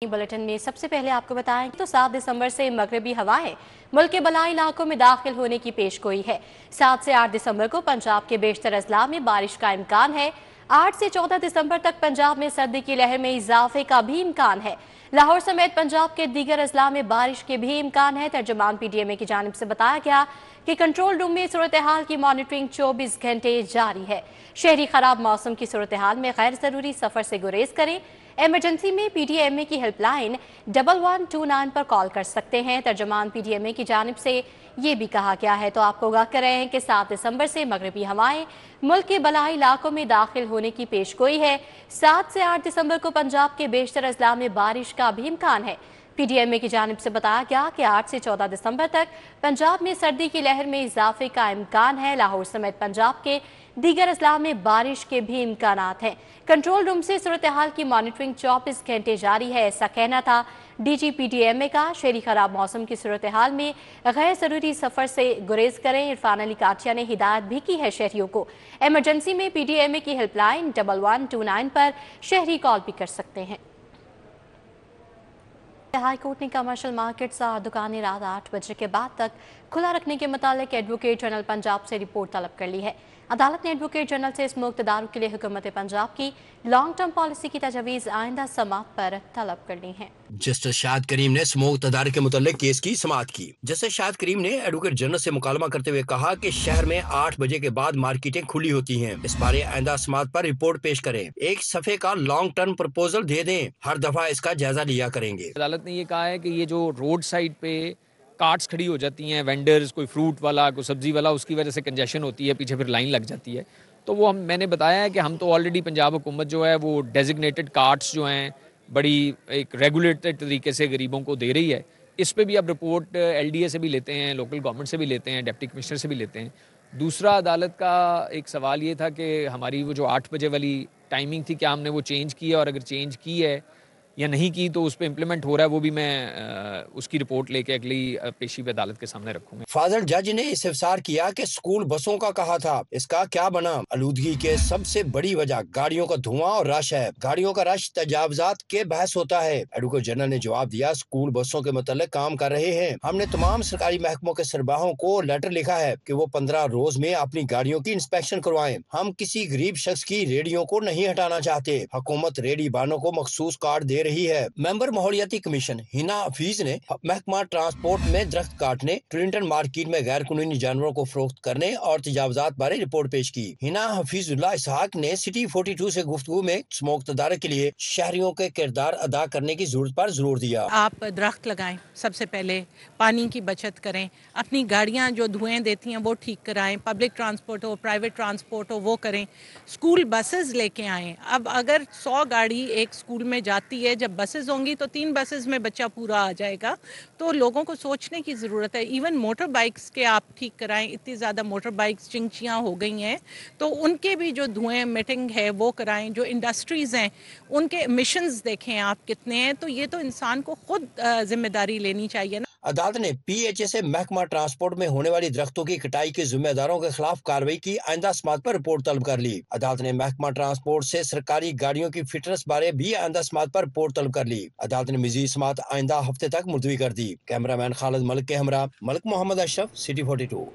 Bulletin में सबसे पहले आपको बताएं तो 7 दिसंबर से मगरबी हवाएं मुल्क के बलाई इलाकों में दाखिल होने की पेशगोई है। 7 से 8 दिसंबर को पंजाब के बेशतर अजला में बारिश का इम्कान है। 8 से 14 दिसंबर तक पंजाब में सर्दी की लहर में इजाफे का भी इम्कान है। लाहौर समेत पंजाब के दीगर अजला में बारिश के भी इम्कान है। तर्जुमान PTMA की जानिब से बताया गया कि कंट्रोल रूम में सूरत हाल की मॉनिटरिंग 24 घंटे जारी है। शहरी खराब मौसम की सूरत हाल में गैर जरूरी सफर से गुरेज करें। इमरजेंसी में PTMA की हेल्पलाइन 1129 पर कॉल कर सकते हैं। तर्जुमान PTMA की जानिब से ये भी कहा गया है तो आपको आगाह कर रहे हैं कि 7 दिसंबर से मगरबी हवाएं मुल्क के बलाई इलाकों में दाखिल होने की पेशगोई है। 7 से 8 दिसंबर को पंजाब के बेशतर अजला में बारिश का भी इम्कान है। PTMA की जानिब से बताया गया कि 8 से 14 दिसंबर तक पंजाब में सर्दी की लहर में इजाफे का इम्कान है। लाहौर समेत पंजाब के दीगर अजला में बारिश के भी इम्कानात हैं। कंट्रोल रूम से सूरत हाल की मॉनिटरिंग 24 घंटे जारी है, ऐसा कहना था DG PTMA का। शहरी खराब मौसम की सूरत हाल में गैर जरूरी सफर से गुरेज करें। इरफान अली काटिया ने हिदायत भी की है शहरियों को। इमरजेंसी में PTMA की हेल्पलाइन 1129 पर शहरी कॉल भी कर सकते हैं। हाई कोर्ट ने कमर्शियल मार्केट्स और दुकानें रात 8 बजे के बाद तक खुला रखने के मुतालिक एडवोकेट जनरल पंजाब से रिपोर्ट तलब कर ली है। अदालत ने एडवोकेट जनरल से स्मोक तदारुक के लिए हुकूमत पंजाब की लॉन्ग टर्म पॉलिसी की तजवीज़ आइंदा समात पर तलब कर ली है। जस्टिस शाहिद करीम ने स्मोक तदारुक के मुतालिक केस की समाअत की। जस्टिस शाहिद करीम ने एडवोकेट जनरल से मुकालमा करते हुए कहा कि शहर में 8 बजे के बाद मार्केटें खुली होती हैं। इस बारे आइंदा समाअत पर रिपोर्ट पेश करें। एक सफ़े का लॉन्ग टर्म प्रपोजल दे दें, हर दफा इसका जायजा लिया करेंगे। अदालत ने ये कहा है कि ये जो रोड साइड पे कार्ट्स खड़ी हो जाती हैं, वेंडर्स, कोई फ्रूट वाला, कोई सब्जी वाला, उसकी वजह से कंजेशन होती है, पीछे फिर लाइन लग जाती है। तो वो मैंने बताया है कि हम तो ऑलरेडी पंजाब हुकूमत जो है वो डेजिग्नेटेड कार्ट्स जो हैं बड़ी एक रेगुलेटेड तरीके से गरीबों को दे रही है। इस पे भी अब रिपोर्ट LDA से भी लेते हैं, लोकल गवर्नमेंट से भी लेते हैं, डिप्टी कमिश्नर से भी लेते हैं। दूसरा, अदालत का एक सवाल ये था कि हमारी वो जो 8 बजे वाली टाइमिंग थी, क्या हमने वो चेंज की है, और अगर चेंज की है या नहीं की तो उस पर इम्प्लीमेंट हो रहा है, वो भी मैं उसकी रिपोर्ट लेके अगली पेशी पे अदालत के सामने रखूंगा। फादर जज ने इस्तिफसार किया कि स्कूल बसों का कहा था, इसका क्या बना? आलूदगी के सबसे बड़ी वजह गाड़ियों का धुआं और रश है। गाड़ियों का रश तजावजात के बहस होता है। एडवोकेट जनरल ने जवाब दिया, स्कूल बसों के मतलब काम कर रहे हैं। हमने तमाम सरकारी महकमों के सरबराहों को लेटर लिखा है कि वो 15 रोज में अपनी गाड़ियों की इंस्पेक्शन करवाएं। हम किसी गरीब शख्स की रेडियो को नहीं हटाना चाहते। हुकूमत रेडी बानों को मखसूस कार्ड दे रही है। मेंबर माहौलियाती कमीशन हिना हफीज ने महकमा ट्रांसपोर्ट में दरख्त काटने, ट्रिंटन मार्केट में गैर कानूनी जानवरों को फरोख्त करने और तजावजात बारे रिपोर्ट पेश की। हिना हफीजुल्लाह इसहाक ने सिटी 42 से गुफ्तगू में स्मोक तदारक के लिए शहरियों के किरदार अदा करने की जरूरत पर जोर दिया। आप दरख्त लगाएं, सबसे पहले पानी की बचत करें, अपनी गाड़ियां जो धुएं देती हैं वो ठीक कराएं, पब्लिक ट्रांसपोर्ट हो, प्राइवेट ट्रांसपोर्ट हो, वो करें। स्कूल बसेस लेके आएं। अब अगर 100 गाड़ी एक स्कूल में जाती है, जब बसेस होंगी तो 3 बसेस में बच्चा पूरा आ जाएगा। तो लोगों को सोचने की ज़रूरत है। इवन मोटर बाइक्स के आप ठीक कराएं। इतनी ज़्यादा मोटर बाइक्स चिंचियाँ हो गई हैं, तो उनके भी जो धुएं मीटिंग है वो कराएं। जो इंडस्ट्रीज़ हैं उनके एमिशंस देखें आप कितने हैं। तो ये तो इंसान को खुद जिम्मेदारी लेनी चाहिए ना। अदालत ने PHA से महकमा ट्रांसपोर्ट में होने वाली दरख्तों की कटाई के जिम्मेदारों के खिलाफ कार्रवाई की आइंदा समात पर रिपोर्ट तलब कर ली। अदालत ने महकमा ट्रांसपोर्ट से सरकारी गाड़ियों की फिटनेस बारे भी आइंदा समात पर रिपोर्ट तलब कर ली। अदालत ने मजीद समात आइंदा हफ्ते तक मुलतवी कर दी। कैमरामैन खालिद मलिक के हमरा मलिक मोहम्मद अशरफ, सिटी 42।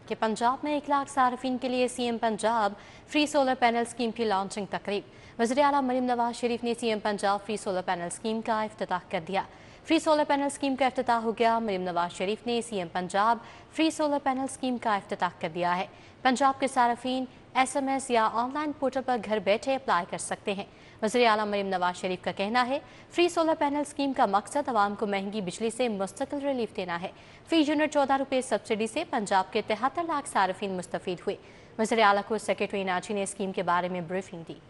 कि पंजाब में 1 लाख सार्फिन के लिए CM Punjab free solar panel scheme की लॉन्चिंग तकरीब। वज़ीर आला मरीम नवाज शरीफ ने CM Punjab free solar panel scheme का इफ्तिताह कर दिया। फ्री सोलर पैनल स्कीम का इफ्तिताह हो गया। मरीम नवाज शरीफ ने CM Punjab free solar panel scheme का इफ्तिताह कर दिया है। पंजाब के सार्फिन SMS या ऑनलाइन पोर्टल पर घर बैठे अप्लाई कर सकते हैं। वज़ीर आला मरीम नवाज शरीफ का कहना है, फ्री सोलर पैनल स्कीम का मकसद आवाम को महंगी बिजली से मुस्तकिल रिलीफ देना है। फी यूनिट 14 रुपये सब्सिडी से पंजाब के 73 लाख सार्फिन मुस्तफीद हुए। वज़ीर आला को सेक्रेटरी नाची ने स्कीम के बारे में ब्रीफिंग दी।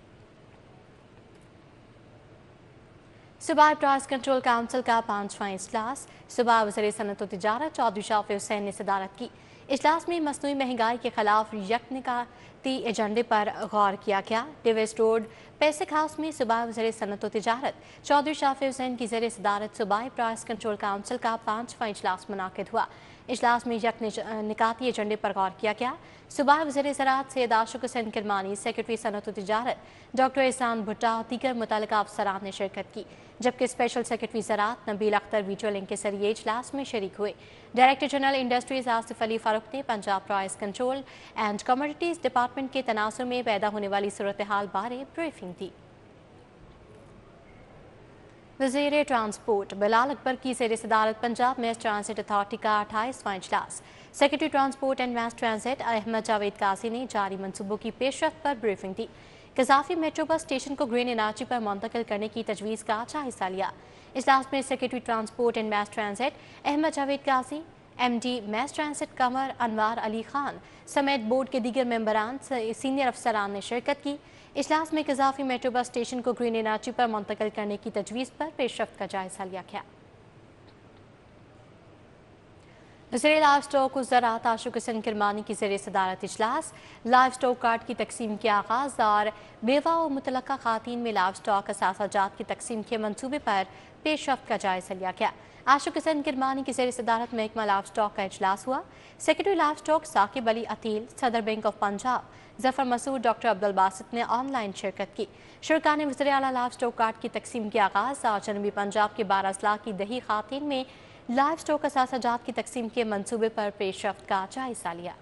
सूबाई प्राइस कंट्रोल काउंसिल का 5वां इजलास। सूबा वज़ीर सनअत व तिजारत चौधरी शाफी हुसैन ने सदारत की। इजलास में मसनूई महंगाई के खिलाफ यकने का तरक्याती एजेंडे पर गौर किया गया। डिवेस्ट रोड पेसिक हाउस में सूबाई वज़ीर सनअत व तिजारत चौधरी शाफी हुसैन की ज़ेर सदारत सूबाई प्राइस कंट्रोल काउंसिल का 5वां इजलास मुनाकिद हुआ। इजलास में निकाती एजेंडे पर गौर किया गया। सूबाई वज़ीर ज़राअत सैयद आशिक हुसैन किरमानी, सेक्रेटरी सनअत व तिजारत डॉक्टर एहसान भुट्टा और दीगर मुतल्लिका अफसरान ने शिरकत की, जबकि स्पेशल सेक्रेटरी ज़राअत नबील अख्तर वीडियो लिंक के जरिए इजलास में शरीक हुए। Director general industries Asif Ali Farooq ने Punjab price control and commodities department के तनासुर में पैदा होने वाली सूरत हाल बारे ब्रीफिंग दी। वज़ीर ट्रांसपोर्ट बिलाल अकबर की ज़ेर सदारत पंजाब मैस ट्रांसिट अथॉरिटी का 28वां इजलास। Secretary transport and mass transit Ahmed Javed Qazi ने जारी मनसूबों की पेशरफ्त पर ब्रीफिंग दी। कज़ाफी मेट्रो बस स्टेशन को ग्रीन एनर्जी पर मुंतकिल करने की तजवीज़ का जायजा लिया। इजलास में secretary transport and mass transit Ahmed Javed Qazi, MD mass transit Qamar Anwar Ali Khan समेत बोर्ड के दीगर मेंबरान सीनियर अफसरान ने शिरकत की। इजलास में कज़ाफी मेट्रो बस स्टेशन को ग्रीन एनर्जी पर मुंतकिल करने की तजवीज़ पर पेशरफ्त का जायजा लिया गया। वज़ीर लाइव स्टॉक व ज़राअत आशिक हुसैन किरमानी की ज़ेर सदारत इजलास लाइव स्टॉक कार्ड की तकसीम के आगाज़ और बेवा व मुतल्लका खातीन में लाइव स्टॉक असासाजात की तकसीम के मनसूबे पर पेशरफ्त का जायजा लिया गया। आशिक हुसैन किरमानी की ज़ेर सदारत महकमा लाइव स्टॉक का इजलास हुआ। Secretary livestock Saqib Ali Ateel, सदर bank of Punjab Zafar Masood, doctor Abdul Basit ने ऑनलाइन शिरकत की। शुरका ने वज़ीर आला लाइव स्टॉक कार्ड की तकसीम के आगाज़ और जनूबी पंजाब के 12 अजला की दही खातीन में लाइव स्टॉक असासाजात की तकसीम के मनसूबे पर पेशरफ्त का जायजा लिया।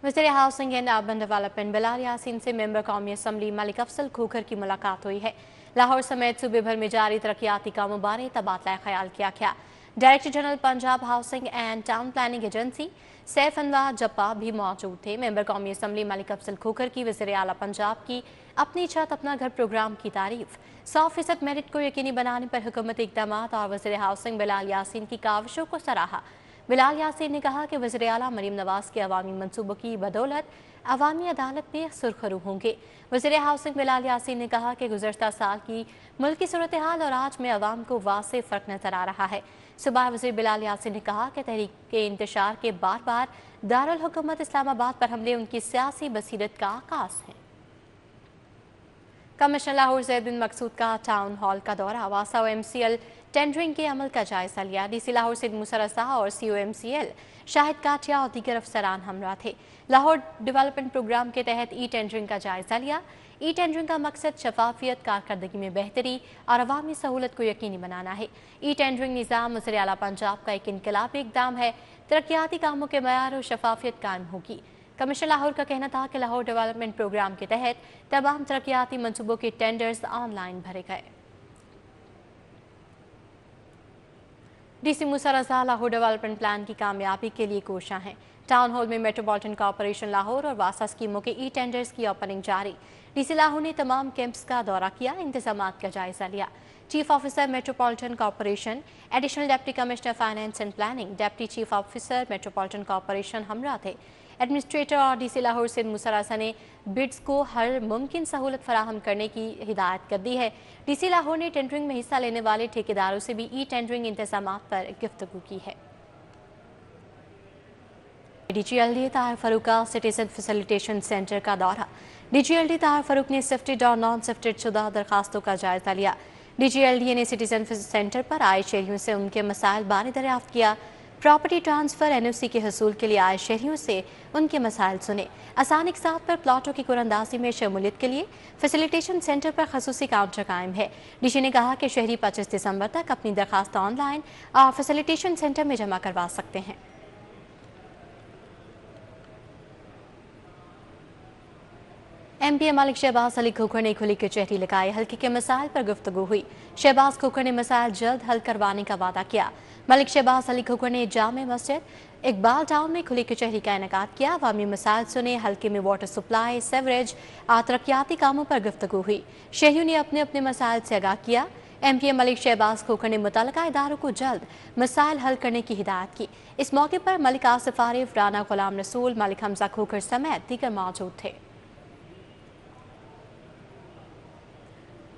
वज़ीर housing and urban development Bilal Yasin से मेंबर कौमी असम्बली मलिक अफसल खोखर की मुलाकात हुई है। लाहौर समेत सूबे भर में जारी तरक्याती कामों बारे तबादला ख्याल किया गया। Director general Punjab housing and town planning agency Saif Anwar Jappa भी मौजूद थे। मेंबर कौमी असम्बली मलिक अफसल खोखर की वज़ीर आला पंजाब की अपनी छत अपना घर प्रोग्राम की तारीफ, 100% मेरिट को यकीनी बनाने पर हुकूमती इक़दामात और वज़ीर हाउसिंग बिलाल यासीन की काविशों को सराहा। बिलाल यासीन ने कहा कि वज़ीर आला मरीम नवाज के अवामी मनसूबों की बदौलत अवामी अदालत में सुरखरू होंगे। वज़ीर हाउसिंग बिलाल यासीन ने कहा कि गुज़श्ता साल की मुल्की सूरत हाल और आज में अवाम को वाज़ेह फ़र्क नज़र आ रहा है। सुबह वज़ीर बिलाल यासीन ने कहा कि तहरीक के इंतशार के बार बार दारुल हुकूमत इस्लामाबाद पर हमले उनकी सियासी बसीरत का आगाज़ है। कमिश्नर लाहौर ज़ैद बिन मकसूद का टाउन हॉल का दौरा, वासा और MCL टेंडरिंग के अमल का जायजा लिया। DC लाहौर सैयद मूसा रज़ा और CO MCL शाहिद काटिया और दीगर अफसरान हमरा थे। लाहौर डेवलपमेंट प्रोग्राम के तहत टेंडरिंग का जायजा लिया। टेंडरिंग का मकसद शफाफियत, कारकर्दगी में बेहतरी और अवामी सहूलत को यकीनी बनाना है। टेंडरिंग निज़ाम वज़ीर आला पंजाब का एक इनकलाबी इक़दाम है। तरक्याती कामों के मयार और शफाफियत कायम होगी। कमिश्नर लाहौर का कहना था कि लाहौर डेवलपमेंट प्रोग्राम के तहत तमाम तरक्याती मनसूबों के टेंडर्स ऑनलाइन भरे गए। DC मूसा रज़ा लाहौर डेवलपमेंट प्लान की कामयाबी के लिए कोशां हैं। टाउन हॉल में मेट्रोपॉलिटन कॉर्पोरेशन लाहौर और वासा स्कीमों के टेंडर्स की ओपनिंग जारी। DC लाहौर ने तमाम कैंप्स का दौरा किया, इंतजामात का जायजा लिया। Chief officer metropolitan corporation, additional deputy commissioner finance and planning, deputy chief officer metropolitan corporation हमरा थे। एडमिनिस्ट्रेटर और DC लाहौर सैयद मूसा रज़ा ने बिड्स को हर मुमकिन सहूलत फराहम करने की हिदायत कर दी है। DC लाहौर ने टेंडरिंग में हिस्सा लेने वाले ठेकेदारों से भी टेंडरिंग इंतजामात पर गुफ्तगू की है। DGLD ताहिर फारूक का सिटीजन फैसिलिटेशन सेंटर का दौरा। DGLD ताहिर फारूक ने सिफ्टेड और नॉन सिफ्टेड शुदा दरखास्तों का जायजा लिया। DGLD ने सिटीजन सेंटर पर आए शहरियों से उनके मसाइल बारे दरियाफ्त किया। प्रॉपर्टी ट्रांसफ़र NOC के हसूल के लिए आए शहरियों से उनके मसाइल सुने। आसान इक़सात पर प्लाटों की कुरंदाजी में शमूलियत के लिए फैसिलिटेशन सेंटर पर खसूसी काउंटर कायम है। DG ने कहा कि शहरी 25 दिसंबर तक अपनी दरखास्त ऑनलाइन और फैसिलिटेशन सेंटर में जमा करवा सकते हैं। MP मलिक शहबाज अली खोखर ने खुली कचहरी लगाई, हल्के के मसाइल पर गुफ्तगू हुई। शहबाज खोखर ने मसाइल जल्द हल करवाने का वादा किया। मलिक शहबाज अली खोखर ने जामे मस्जिद इकबाल टाउन में खुली कचहरी का इनेकाद किया। अवामी मसाइल सुने, हल्के में वाटर सप्लाई, सेवरेज और तरक्याती कामों पर गुफ्तगू हुई। शहरियों ने अपने अपने मसाइल से आगाह किया। MP मलिक शहबाज खोखर ने मुतल्लिका इदारों को जल्द मसाइल हल करने की हिदायत की। इस मौके पर मलिक आसिफ आरिफ, राना गुलाम रसूल, मलिक हमजा खोखर समेत दीगर मौजूद थे।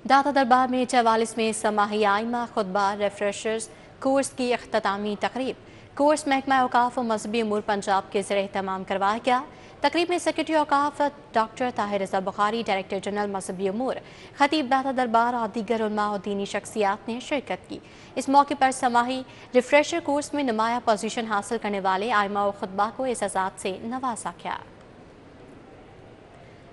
दाता दरबार में 44 में समाही आइमा खुतबा रिफ्रेशर्स कोर्स की अख्तामी तकरीब। कोर्स महकमा औकाफ और मजहबी अमूर पंजाब के ज़रिए तमाम करवाया गया। तकरीब में सेक्रेटरी औकाफ डॉक्टर ताहिर रज़ा बुखारी, डायरेक्टर जनरल मजहबी अमूर, खतीब दाता दरबार और दीगर उलमा और दीनी शख्सियात ने शिरकत की। इस मौके पर समाही रिफ्रेशर कोर्स में नुमाया पोजीशन हासिल करने वाले आइमा और खुतबा को एजाज़ात से नवाजा गया।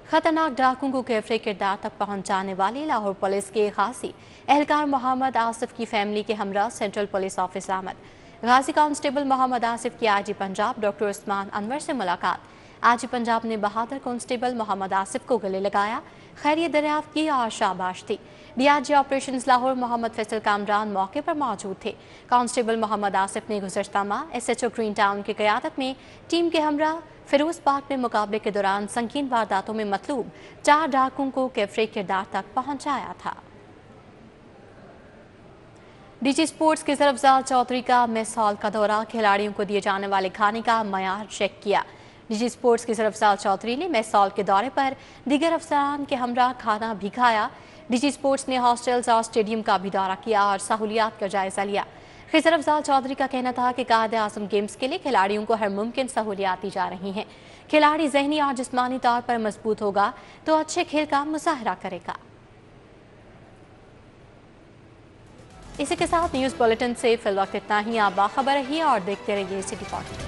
खतरनाक डाकुओं को कैफरे किरदार तक पहुंचाने वाली लाहौर पुलिस के खासी एहलकार मोहम्मद आसिफ की फैमिली के हमरा सेंट्रल पुलिस ऑफिस आमद। गाजी कांस्टेबल मोहम्मद आसिफ की आईजी पंजाब डॉक्टर उस्मान अनवर से मुलाकात। आईजी पंजाब ने बहादुर कांस्टेबल मोहम्मद आसिफ को गले लगाया, खैरियत दरियाफ्त की और शाबाश दी। डीआईजी ऑपरेशंस लाहौर मोहम्मद फैसल कामरान मौके पर मौजूद थे। कांस्टेबल मोहम्मद आसिफ ने गुज़श्ता माह SHO ग्रीन टाउन की क़यादत में टीम के हमरा फिरोज पार्क में मुकाबले के दौरान संगीन वारदातों में मतलूब 4 डाकुओं को कैफरे किरदार तक पहुंचाया था। डीजी स्पोर्ट्स के सरफराज चौधरी का मेस हॉल का दौरा, खिलाड़ियों को दिए जाने वाले खाने का मयार चेक किया। डीजी स्पोर्ट्स के सरफराज चौधरी ने मेस हॉल के दौरे पर दीगर अफसरान के हमरा खाना भी खाया। डीजी स्पोर्ट्स ने हॉस्टल्स और स्टेडियम का भी दौरा किया और सहूलियात का जायजा लिया। खिजर अफजाल चौधरी का कहना था कि कायद-ए-आज़म गेम्स के लिए खिलाड़ियों को हर मुमकिन सहूलियात दी जा रही हैं। खिलाड़ी ज़हनी और जिस्मानी तौर पर मजबूत होगा तो अच्छे खेल का मुजाहरा करेगा। इसी के साथ न्यूज़ बुलेटिन से फिल वक्त इतना ही। आप बाखबर रहिए और देखते रहिए सिटी पॉइंट।